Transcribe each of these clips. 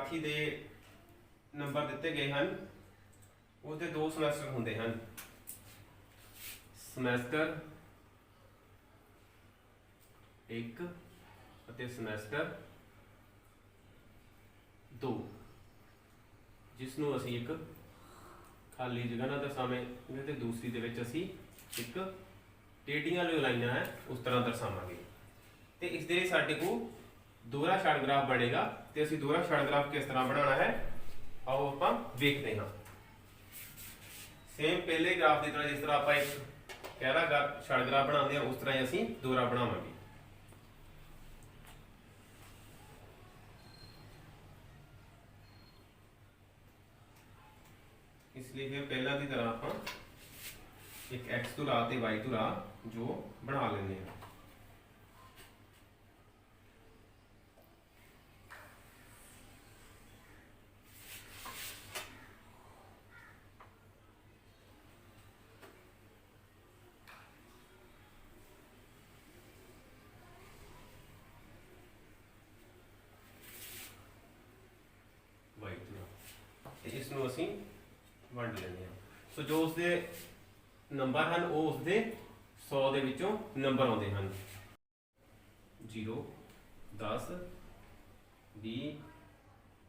विद्यार्थी के नंबर दिते गए हैं उसके दो समैसटर होंगे हैं। समैसटर एक ਅਤੇ ਸਮੈਸਟਰ 2 जिसनों असी एक खाली जगह ना दर्शावेंगे तो दूसरी दे विच असी एक टेढ़ियां जो लाइनां है उस तरह दर्शावांगे। तो इस दे साडे को दोहरा छड़ ग्राफ बनेगा। तो असी दोहरा छड़ ग्राफ किस तरह बनाना है आओ आपां देखते हैं। सेम पहले ग्राफ की तरह जिस तरह आप एक गहरा छड़ ग्राफ बनाते हैं उस तरह ही असी दोहरा बनावांगे। इसलिए फिर पहला की तरह आप एक एक्स धुरा ते वाई धुरा जो बना लेंगे हैं। वाई धुरा इसनों असी वंड लेंगे। सो जो उसके नंबर हैं वो उसके 100 के विचों नंबर आते हैं 0 10 20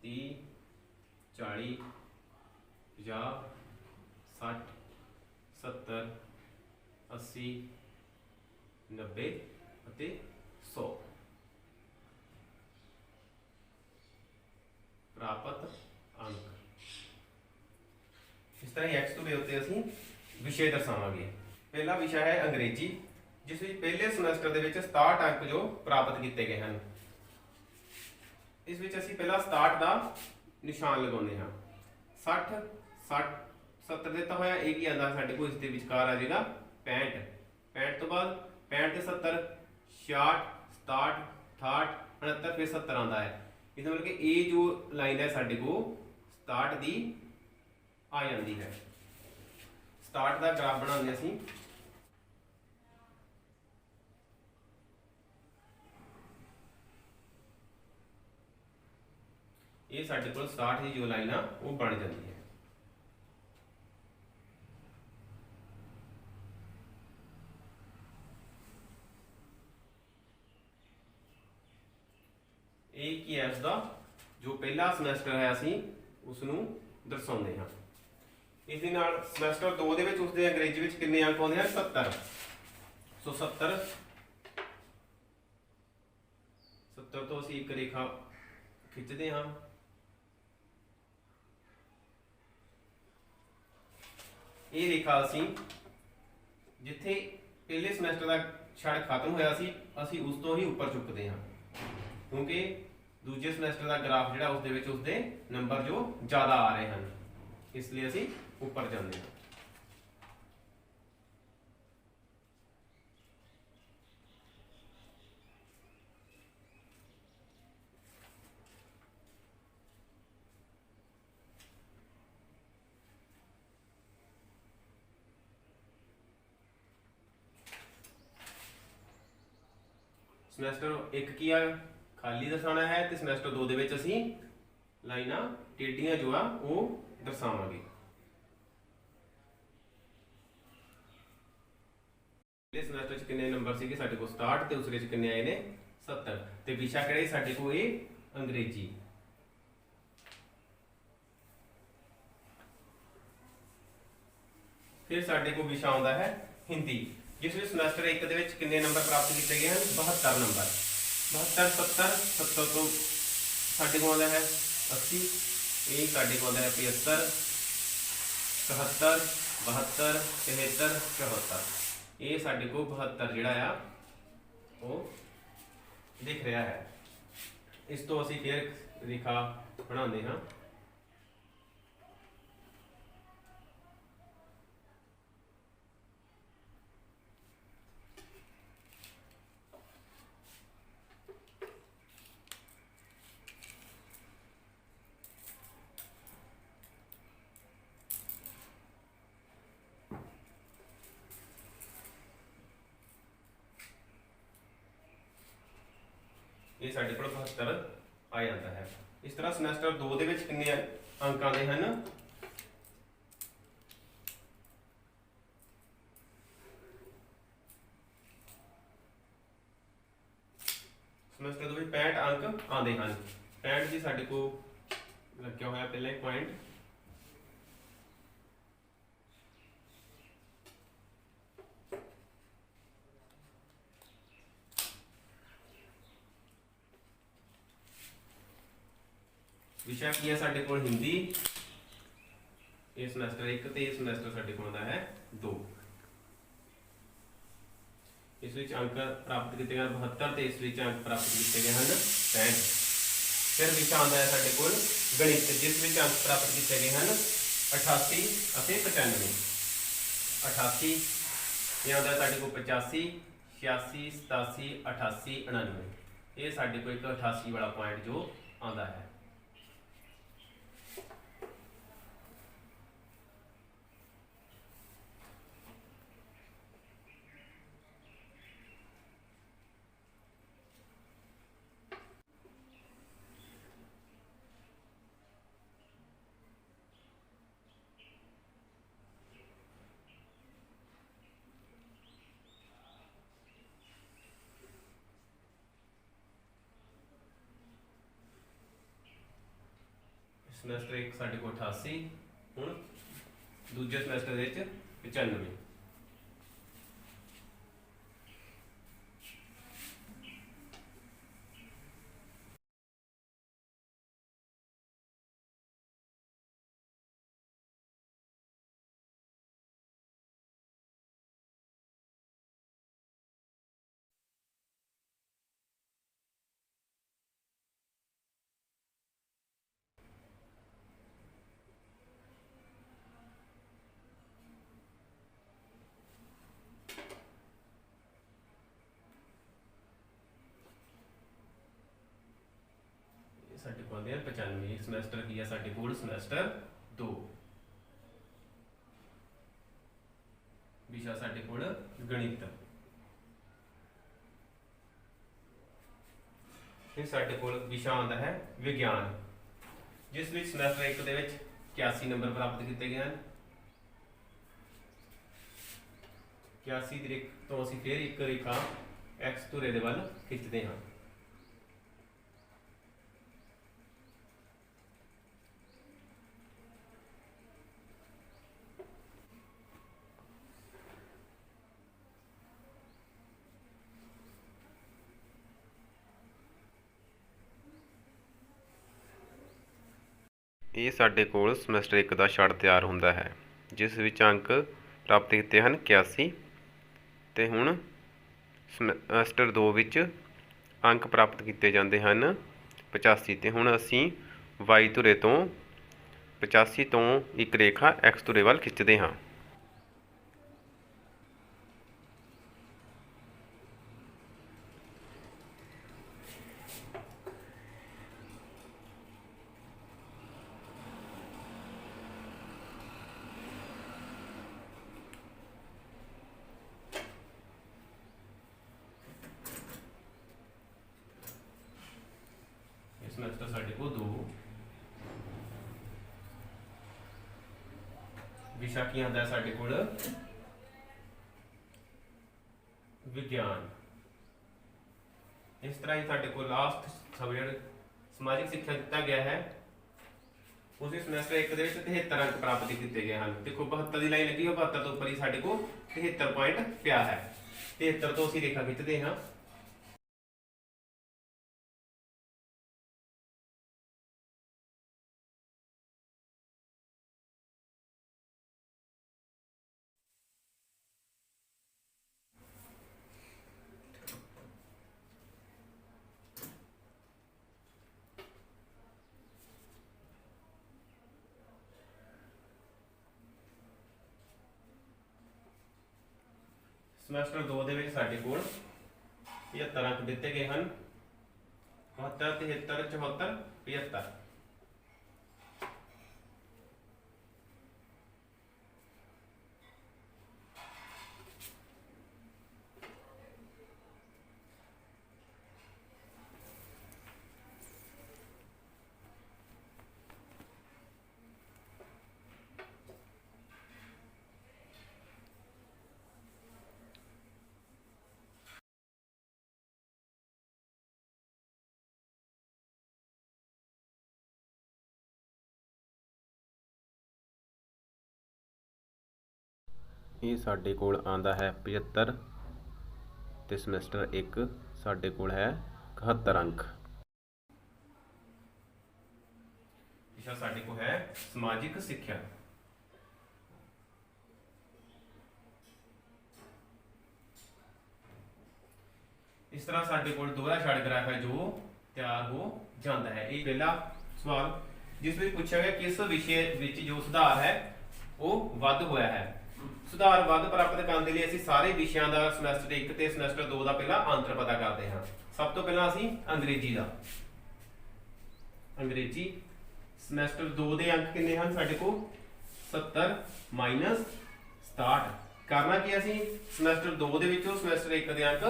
30 40 50 60 70 80 90 ਅਤੇ 100 प्राप्त अंक। इस तरह एक्स टू के उत्ते असीं विषय दर्शावांगे। पहला विषय है अंग्रेजी जिस विच पहले समैसटर दे विच 67 अंक जो प्राप्त किए गए हैं। इस विच असीं पहला 67 का निशान लगाउने हां। 60 60 70 दिता होया एक ही आंदा साडे कोल। इस दे विचकार आ जाएगा 65 65 तो बाद 65 ते 70 66 67 68 69 फिर 70 आंदा है। इस मतलब कि ये जो लाइन है साडे को 67 दी आ जाती है। 67 का ग्राफ बनाने असीं ये साडे कोल 67 की जो लाइन आ वो बन जाती है। एक ही है उसका जो पहला समैसटर है असीं उसनूं दर्शाउने हां। इस दे नाल समैसटर 2 दे विच उसदे अंग्रेजी विच कितने अंक आउंदे हैं 70। सो 70 तो असीं एक रेखा खिंचते हैं। ये रेखा असीं जिथे पहले समैसटर का छड़ खत्म होया सी असीं उस तो ही ऊपर चुकते हैं क्योंकि दूजे समैसटर का ग्राफ जिहड़ा उस दे विच उसदे नंबर जो ज़्यादा आ रहे हैं इसलिए असीं ऊपर जाते हैं। समैसटर एक की खाली दर्शाना है तो समैसटर 2 दे विच असीं लाइनां टेढ़ियां जो आ वो दर्शावांगे। पहले समैसटर च कितने नंबर सीगे साडे कोल 67 ते दूसरे च कितने आए ने 70 ते विशा किहड़ा साडे कोल ये अंग्रेजी। फिर साडे कोल विशा आउंदा है हिंदी जिस विच समैसटर 1 दे विच कितने नंबर प्राप्त किए गए हैं 72 नंबर। 72 70 70 तो साडे कोल आउंदा है 80 ये साडे कोल आउंदा है 75 71 72 73 74 ये साडे को 72 जिहड़ा आ वो दिख रहा है। इस तो असीं फिर रेखा बनाते हैं। ये साढ़े को 72 आ जाता है। इस तरह ਸਮੈਸਟਰ 2 ਦੇ ਵਿੱਚ ਕਿੰਨੇ ਅੰਕ ਆਉਂਦੇ ਹਨ? ਸਮੈਸਟਰ 2 ਵਿੱਚ 65 ਅੰਕ ਆਉਂਦੇ ਹਨ। 65 ਜੀ ਸਾਡੇ ਕੋਲ ਲੱਗਿਆ ਹੋਇਆ ਪਹਿਲਾਂ ਪੁਆਇੰਟ। विषय की है साडे कोल हिंदी, ये समैसटर 1 ते ये समैसटर साडे कोल आंदा है 2। इस विच अंक प्राप्त किए गए 72 ते इस विच अंक प्राप्त किए गए हैं 65। फिर विषय आंदा है साडे कोल गणित, जिस विच अंक प्राप्त किए गए हैं 88 अते 95। 88 ये आंदा साडे कोल 85, 86, 87, 88, 99। ये साडे कोल एक 88 वाला पॉइंट जो आंदा है। ਸਮੈਸਟਰ 1 ਸਾਡੇ ਕੋਲ 88, ਹੁਣ ਦੂਜੇ ਸਮੈਸਟਰ ਦੇ ਵਿੱਚ 95। साडे कोल आंदे 95। समैसटर की है साडे कोल समैसटर 2। विषय साडे कोल गणित। फिर साडे कोल विषय आंदा है विज्ञान, जिस विच समैसटर 1 दे विच 81 नंबर प्राप्त किए गए हैं। 81 ਦੀ ਰੇਖਾ ਤੋਂ ਅਸੀਂ फिर एक रेखा x ਧੁਰੇ ਦੇ ਵੱਲ ਖਿੱਚਦੇ ਹਾਂ। ਇਹ ਸਾਡੇ ਕੋਲ ਸਮੈਸਟਰ 1 ਦਾ ਛੜ ਤਿਆਰ ਹੁੰਦਾ ਹੈ, ਜਿਸ ਵਿੱਚ ਅੰਕ ਪ੍ਰਾਪਤ ਕੀਤੇ ਹਨ 81 ਤੇ ਹੁਣ ਸਮੈਸਟਰ 2 ਵਿੱਚ ਅੰਕ ਪ੍ਰਾਪਤ ਕੀਤੇ ਜਾਂਦੇ ਹਨ 85 ਤੇ ਹੁਣ ਅਸੀਂ y ਧੁਰੇ ਤੋਂ 85 ਤੋਂ ਇੱਕ ਰੇਖਾ x ਧੁਰੇ ਵੱਲ ਖਿੱਚਦੇ ਹਾਂ। ਸਮੈਸਟਰ ਸਾਡੇ ਕੋਲ 2। ਵਿਸ਼ਾ ਕੀ ਆਂਦਾ ਸਾਡੇ ਕੋਲ ਵਿਗਿਆਨ। ਇਸ ਤਰ੍ਹਾਂ ਹੀ ਸਾਡੇ ਕੋਲ ਲਾਸਟ ਸਬਜੈਕਟ ਸਮਾਜਿਕ ਸਿੱਖਿਆ ਦਿੱਤਾ ਗਿਆ ਹੈ। ਉਸੇ ਸਮੈਸਟਰ 1 ਦੇ ਵਿੱਚ 73 ਅੰਕ ਪ੍ਰਾਪਤ ਕੀਤੇ ਗਏ ਹਨ। ਦੇਖੋ 72 ਦੀ ਲਾਈਨ ਲੱਗੀ ਹੈ, 72 ਤੋਂ ਉੱਪਰ ਹੀ ਸਾਡੇ ਕੋਲ 73 ਪੁਆਇੰਟ ਪਿਆ ਹੈ। 73 ਤੋਂ ਅਸੀਂ ਰੇਖਾ ਖਿੱਚਦੇ ਹਾਂ। ਸਮੈਸਟਰ 2 ਦੇ ਵਿੱਚ ਸਾਡੇ ਕੋਲ 75 ਅੰਕ ਦਿੱਤੇ ਗਏ ਹਨ। 72, 73, 74, 75। ਇਹ ਸਾਡੇ ਕੋਲ ਆਉਂਦਾ ਹੈ 75 ਤੇ ਸਮੈਸਟਰ 1 ਸਾਡੇ ਕੋਲ ਹੈ 71 ਅੰਕ। ਵਿਸ਼ਾ ਸਾਡੇ ਕੋਲ ਹੈ ਸਮਾਜਿਕ ਸਿੱਖਿਆ। ਇਸ ਤਰ੍ਹਾਂ ਸਾਡੇ ਕੋਲ ਦੋਹਰਾ ਛੱਡ ਗ੍ਰਾਫ ਹੈ ਜੋ ਤਿਆਰ ਹੋ ਜਾਂਦਾ ਹੈ। ਇਹ ਪਹਿਲਾ ਸਵਾਲ ਜਿਸ ਵਿੱਚ ਪੁੱਛਿਆ ਗਿਆ ਕਿਸ ਵਿਸ਼ੇ ਵਿੱਚ ਜੋ ਸੁਧਾਰ ਹੈ ਉਹ ਵੱਧ ਹੋਇਆ ਹੈ। ਸੁਧਾਰ ਵੱਧ ਪ੍ਰਾਪਤ ਕਰਨ ਦੇ ਲਈ ਅਸੀਂ ਸਾਰੇ ਵਿਸ਼ਿਆਂ ਦਾ ਸਮੈਸਟਰ 1 ਤੇ ਸਮੈਸਟਰ 2 ਦਾ ਪਹਿਲਾਂ ਅੰਤਰ ਪਤਾ ਕਰਦੇ ਹਾਂ। ਸਭ ਤੋਂ ਪਹਿਲਾਂ ਅਸੀਂ ਅੰਗਰੇਜ਼ੀ ਦਾ। ਅੰਗਰੇਜ਼ੀ ਸਮੈਸਟਰ 2 ਦੇ ਅੰਕ ਕਿੰਨੇ ਹਨ ਸਾਡੇ ਕੋਲ 70 ਮਾਈਨਸ 67। ਕਰਨਾ ਕੀ ਅਸੀਂ ਸਮੈਸਟਰ 2 ਦੇ ਵਿੱਚੋਂ ਸਮੈਸਟਰ 1 ਦੇ ਅੰਕ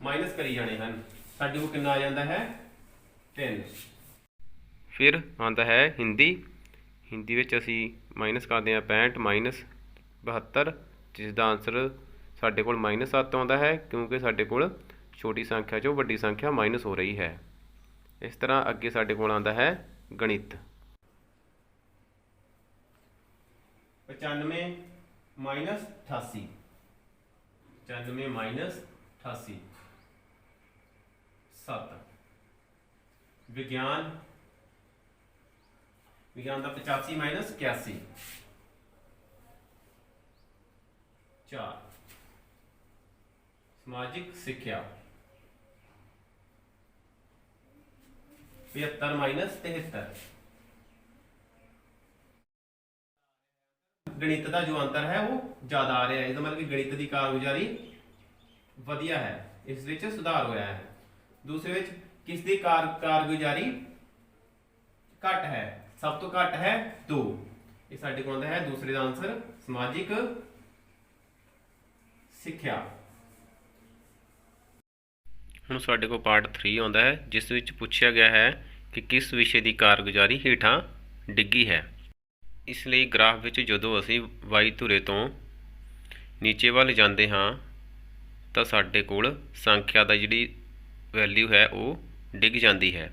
ਮਾਈਨਸ ਕਰੀ ਜਾਣੇ ਹਨ। ਸਾਡੇ ਕੋਲ ਕਿੰਨਾ ਆ ਜਾਂਦਾ ਹੈ 3। ਫਿਰ ਆਉਂਦਾ ਹੈ ਹਿੰਦੀ। ਹਿੰਦੀ ਵਿੱਚ ਅਸੀਂ ਮਾਈਨਸ ਕਰਦੇ ਹਾਂ 65 ਮਾਈਨਸ 72, ਜਿਸ ਦਾ ਆਂਸਰ ਸਾਡੇ ਕੋਲ -7 ਆਉਂਦਾ ਹੈ ਕਿਉਂਕਿ ਸਾਡੇ ਕੋਲ ਛੋਟੀ ਸੰਖਿਆ ਚੋਂ ਵੱਡੀ ਸੰਖਿਆ ਮਾਈਨਸ ਹੋ ਰਹੀ ਹੈ। ਇਸ ਤਰ੍ਹਾਂ ਅੱਗੇ ਸਾਡੇ ਕੋਲ ਆਉਂਦਾ ਹੈ ਗਣਿਤ। 95 ਮਾਈਨਸ 88, 95 ਮਾਈਨਸ 88 7। ਵਿਗਿਆਨ ਦਾ 85 ਮਾਈਨਸ 81 4। ਸਮਾਜਿਕ ਸਿੱਖਿਆ 75 ਮਾਈਨਸ 73। ਗਣਿਤ ਦਾ ਜੋ ਅੰਤਰ ਹੈ ਉਹ ਜ਼ਿਆਦਾ ਆ ਰਿਹਾ ਹੈ। ਇਹਦਾ ਮਤਲਬ ਕਿ ਗਣਿਤ ਦੀ ਕਾਰਗੁਜ਼ਾਰੀ ਵਧੀਆ ਹੈ, ਇਸ ਵਿੱਚ ਸੁਧਾਰ ਹੋਇਆ ਹੈ। ਦੂਸਰੇ ਵਿੱਚ ਕਿਸ ਦੀ ਕਾਰਗੁਜ਼ਾਰੀ ਘੱਟ ਹੈ, ਸਭ ਤੋਂ ਘੱਟ ਹੈ 2। ਇਹ ਸਾਡੇ ਕੋਲ ਆਉਂਦਾ ਹੈ ਦੂਸਰੇ ਦਾ ਆਨਸਰ ਸਮਾਜਿਕ ਸਿੱਖਿਆ। ਹੁਣ ਸਾਡੇ ਕੋਲ ਪਾਰਟ 3 ਆਉਂਦਾ ਹੈ ਜਿਸ ਵਿੱਚ ਪੁੱਛਿਆ ਗਿਆ ਹੈ ਕਿ ਕਿਸ ਵਿਸ਼ੇ ਦੀ ਕਾਰਗੁਜ਼ਾਰੀ ਹੇਠਾਂ ਡਿੱਗੀ ਹੈ। ਇਸ ਲਈ ਗ੍ਰਾਫ ਵਿੱਚ ਜਦੋਂ ਅਸੀਂ y ਧੁਰੇ ਤੋਂ ਨੀਚੇ ਵੱਲ ਜਾਂਦੇ ਹਾਂ ਤਾਂ ਸਾਡੇ ਕੋਲ ਸੰਖਿਆ ਦਾ ਜਿਹੜੀ ਵੈਲਿਊ ਹੈ ਉਹ ਡਿੱਗ ਜਾਂਦੀ ਹੈ।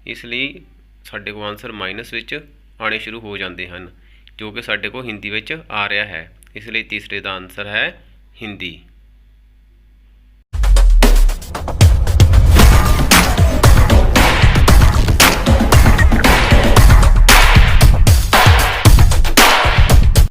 ਇਸ ਲਈ ਸਾਡੇ ਕੋਲ ਆਨਸਰ ਮਾਈਨਸ ਵਿੱਚ ਆਉਣੇ ਸ਼ੁਰੂ ਹੋ ਜਾਂਦੇ ਹਨ, ਜੋ ਕਿ ਸਾਡੇ ਕੋਲ ਹਿੰਦੀ ਵਿੱਚ ਆ ਰਿਹਾ ਹੈ। ਇਸ ਲਈ ਤੀਸਰੇ ਦਾ ਆਨਸਰ ਹੈ ਹਿੰਦੀ।